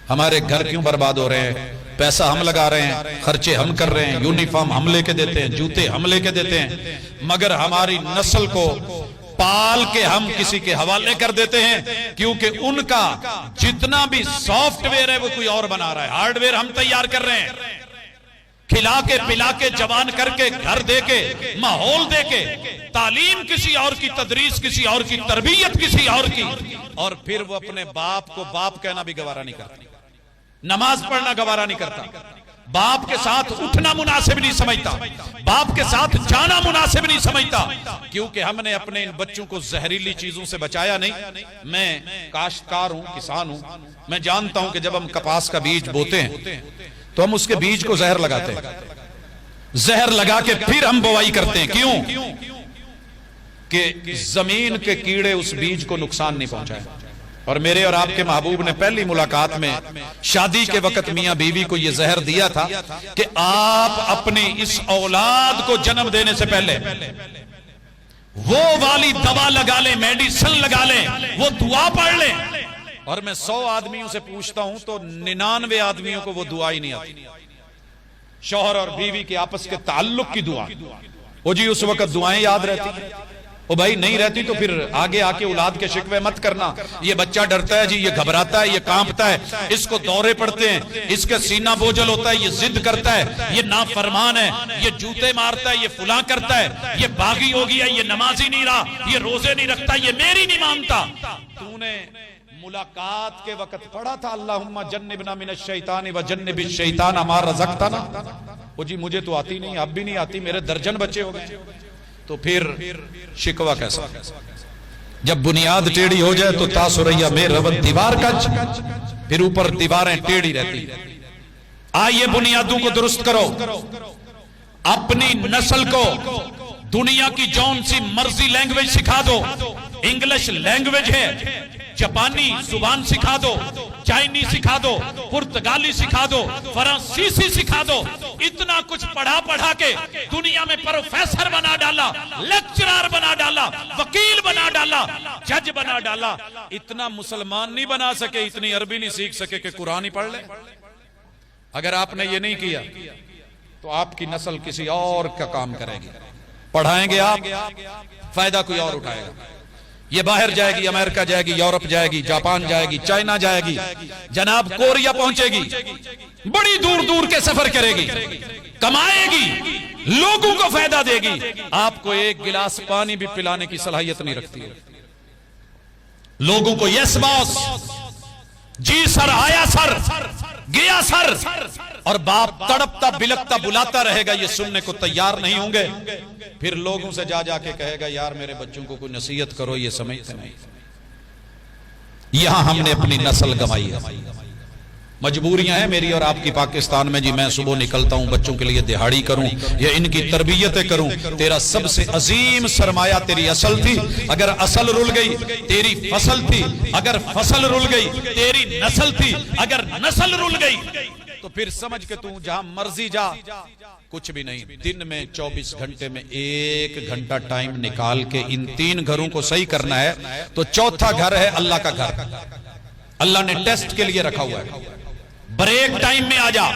ہمارے گھر کیوں برباد ہو رہے ہیں؟ پیسہ ہم لگا رہے ہیں، خرچے ہم کر رہے ہیں، یونیفارم ہم لے کے دیتے ہیں، جوتے ہم لے کے دیتے ہیں، مگر ہماری نسل کو پال کے ہم کسی کے حوالے کر دیتے ہیں، کیونکہ ان کا جتنا بھی سافٹ ویئر ہے وہ کوئی اور بنا رہا ہے، ہارڈ ویئر ہم تیار کر رہے ہیں، کھلا کے پلا کے جوان کر کے گھر دے کے ماحول دے کے، تعلیم کسی اور کی، تدریس کسی اور کی، تربیت کسی اور کی، اور پھر وہ اپنے باپ کو باپ کہنا بھی گوارا نہیں کرتا، نماز پڑھنا گوارا نہیں کرتا، باپ کے ساتھ اٹھنا مناسب نہیں سمجھتا، باپ کے ساتھ جانا مناسب نہیں سمجھتا، کیونکہ ہم نے اپنے ان بچوں کو زہریلی چیزوں سے بچایا نہیں۔ میں کاشتکار ہوں، کسان ہوں، میں جانتا ہوں کہ جب ہم کپاس کا بیج بوتے ہیں تو ہم اس کے بیج کو زہر لگاتے ہیں، زہر لگا کے پھر ہم بوائی کرتے ہیں، کیوں؟ کہ زمین کے کیڑے اس بیج کو نقصان نہیں پہنچائے۔ اور میرے اور آپ کے محبوب نے پہلی ملاقات میں شادی کے وقت میاں بیوی کو یہ زہر دیا تھا کہ آپ اپنی اس اولاد کو جنم دینے سے پہلے وہ والی دوا لگا لیں، میڈیسن لگا لیں، وہ دعا پڑھ لیں۔ اور میں 100 آدمیوں سے پوچھتا ہوں تو 99 آدمیوں کو وہ دعا ہی نہیں آتی، شوہر اور بیوی کے آپس کے تعلق کی دعا۔ وہ جی اس وقت دعائیں یاد رہتی ہیں، وہ بھائی نہیں رہتی تو پھر آگے آ کے اولاد کے شکوے مت کرنا، یہ بچہ ڈرتا ہے جی، یہ گھبراتا ہے، یہ کانپتا ہے، اس کو دورے پڑتے ہیں، اس کا سینہ بوجھل ہوتا ہے، یہ ضد کرتا ہے، یہ نافرمان ہے، یہ جوتے مارتا ہے، یہ فلاں کرتا ہے، یہ باغی ہو گیا، یہ نمازی نہیں رہا، یہ روزے نہیں رکھتا، یہ میری نہیں مانتا۔ تو نے ملاقات کے وقت پڑھا تھا اللہم جنبنا من الشیطان و جنب الشیطان ما رزقتنا؟ وہ جی مجھے تو آتی نہیں، اب بھی نہیں آتی، میرے درجن بچے ہو گئے۔ تو پھر شکوہ کیسا؟ جب بنیاد ٹیڑھی ہو جائے تو تاسریا میں ربط دیوار کچ، پھر اوپر دیواریں ٹیڑھی رہتی۔ آئیے بنیادوں کو درست کرو، اپنی نسل کو دنیا کی جون سی مرضی لینگویج سکھا دو، انگلش لینگویج ہے، جاپانی زبان سکھا دو، چائنی سکھا دو، پرتگالی سکھا دو، فرانسیسی سکھا دو، اتنا کچھ پڑھا کے دنیا میں پروفیسر بنا ڈالا، لیکچرار بنا ڈالا، وکیل بنا ڈالا، جج بنا ڈالا، اتنا مسلمان نہیں بنا سکے، اتنی عربی نہیں سیکھ سکے کہ قرآن ہی پڑھ لے۔ اگر آپ نے یہ نہیں کیا تو آپ کی نسل کسی اور کا کام کرے گی، پڑھائیں گے آپ، فائدہ کوئی اور اٹھائے گا، یہ باہر جائے گی، امریکہ جائے گی، یورپ جائے گی، جاپان جائے گی، چائنا جائے گی، جناب کوریا پہنچے گی، بڑی دور دور کے سفر کرے گی، کمائے گی، لوگوں کو فائدہ دے گی، آپ کو ایک گلاس پانی بھی پلانے کی صلاحیت نہیں رکھتی ہے۔ لوگوں کو یس باس، جی سر، آیا سر، گیا سر، اور باپ تڑپتا بلکتا بلاتا رہے گا، یہ سننے کو تیار نہیں ہوں گے، پھر لوگوں سے جا کے کہے گا یار میرے بچوں کو کوئی نصیحت کرو، یہ سمجھتے نہیں۔ یہاں ہم نے اپنی نسل گنوائی ہے، مجبوریاں ہیں میری اور آپ کی پاکستان میں، جی میں صبح نکلتا ہوں بچوں کے لیے دہاڑی کروں یا ان کی تربیتیں کروں، تیرا سب سے عظیم سرمایہ تیری اصل تھی، اگر اصل رل گئی تیری فصل تھی، اگر فصل رل گئی تیری نسل تھی، اگر نسل رل گئی تو پھر سمجھ کے تو جہاں مرضی جا، کچھ بھی نہیں۔ دن میں 24 گھنٹے میں 1 گھنٹہ ٹائم نکال کے ان 3 گھروں کو صحیح کرنا ہے تو چوتھا گھر ہے اللہ کا گھر، اللہ نے ٹیسٹ کے لیے رکھا ہوا ہے۔ بریک ٹائم میں آ جا،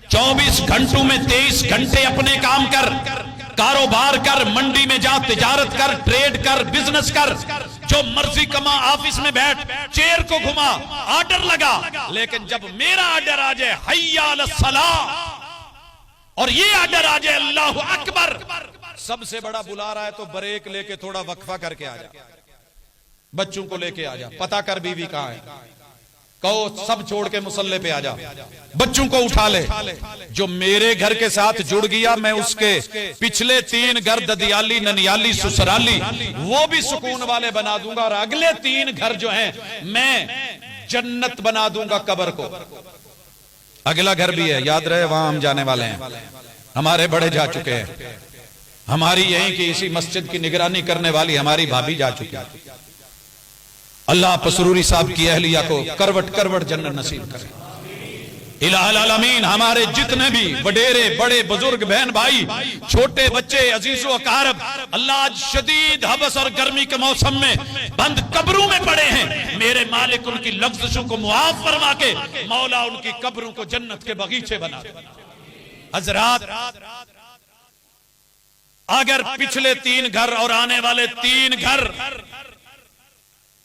24 گھنٹوں میں 23 گھنٹے اپنے کام کر، کاروبار کر، منڈی میں جا، تجارت کر، ٹریڈ کر، بزنس کر، جو مرضی کما، آفس میں بیٹھ، چیئر کو گھما، آرڈر لگا، لیکن جب میرا آرڈر آ جائے حی علی الصلاۃ اور یہ آرڈر آ جائے اللہ اکبر، سب سے بڑا بلا رہا ہے تو بریک لے کے تھوڑا وقفہ کر کے آ جا، بچوں کو لے کے آ جا، پتہ کر بیوی کہاں ہے، کہو سب چھوڑ کے مصلے پہ آ جا، بچوں کو اٹھا لے۔ جو میرے گھر کے ساتھ جڑ گیا میں اس کے پچھلے 3 گھر ددیالی، ننیالی، سسرالی وہ بھی سکون والے بنا دوں گا، اور اگلے 3 گھر جو ہیں میں جنت بنا دوں گا قبر کو۔ اگلا گھر بھی ہے، یاد رہے، وہاں ہم جانے والے ہیں، ہمارے بڑے جا چکے ہیں، ہماری یہیں کی اسی مسجد کی نگرانی کرنے والی ہماری بھابھی جا چکی ہے۔ اللہ پسروری صاحب کی اہلیہ کو کروٹ کروٹ جنت نصیب کرے۔ الہ العالمین ہمارے جتنے بھی وڈیرے بڑے بزرگ بہن بھائی چھوٹے بچے عزیز و اقارب اللہ آج شدید حبس اور گرمی کے موسم میں بند قبروں میں پڑے ہیں، میرے مالک ان کی لفظشوں کو معاف فرما کے مولا ان کی قبروں کو جنت کے باغیچے بنا دے۔ حضرات اگر پچھلے 3 گھر اور آنے والے 3 گھر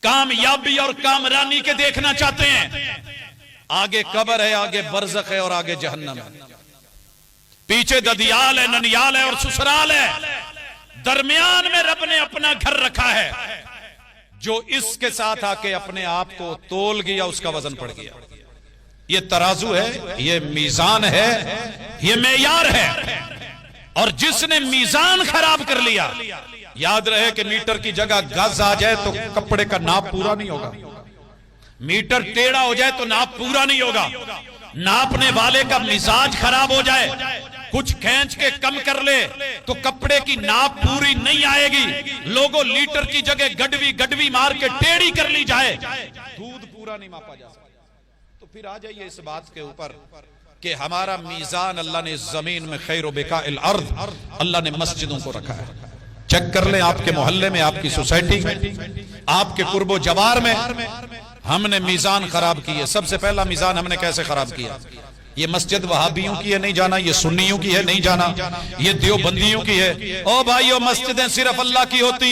کامیابی اور کامرانی کے دیکھنا چاہتے ہیں، آگے قبر ہے، آگے برزخ ہے اور آگے جہنم ہے، پیچھے ددیال ہے، ننیال ہے اور سسرال ہے، درمیان میں رب نے اپنا گھر رکھا ہے۔ جو اس کے ساتھ آ کے اپنے آپ کو تول گیا اس کا وزن پڑ گیا۔ یہ ترازو ہے، یہ میزان ہے، یہ معیار ہے، اور جس نے میزان خراب کر لیا، یاد رہے کہ میٹر کی جگہ گز آ جائے تو کپڑے کا ناپ پورا نہیں ہوگا، میٹر ٹیڑھا ہو جائے تو ناپ پورا نہیں ہوگا، ناپنے والے کا مزاج خراب ہو جائے، کچھ کھینچ کے کم کر لے تو کپڑے کی ناپ پوری نہیں آئے گی، لوگوں لیٹر کی جگہ گڈوی مار کے ٹیڑھی کر لی جائے، دودھ پورا نہیں ماپا جا سکتا۔ تو پھر آ جائیے اس بات کے اوپر کہ ہمارا میزان اللہ نے زمین میں خیر و بقاء الارض اللہ نے مسجدوں کو رکھا ہے۔ چیک کر لیں آپ کے محلے میں، آپ کی سوسائٹی میں، آپ کے قرب و جوار میں ہم نے میزان خراب کی ہے۔ سب سے پہلا میزان ہم نے کیسے خراب کیا؟ یہ مسجد وہابیوں کی ہے نہیں جانا، یہ سنیوں کی ہے نہیں جانا، یہ دیوبندیوں کی ہے۔ او بھائیو، مسجدیں صرف اللہ کی ہوتی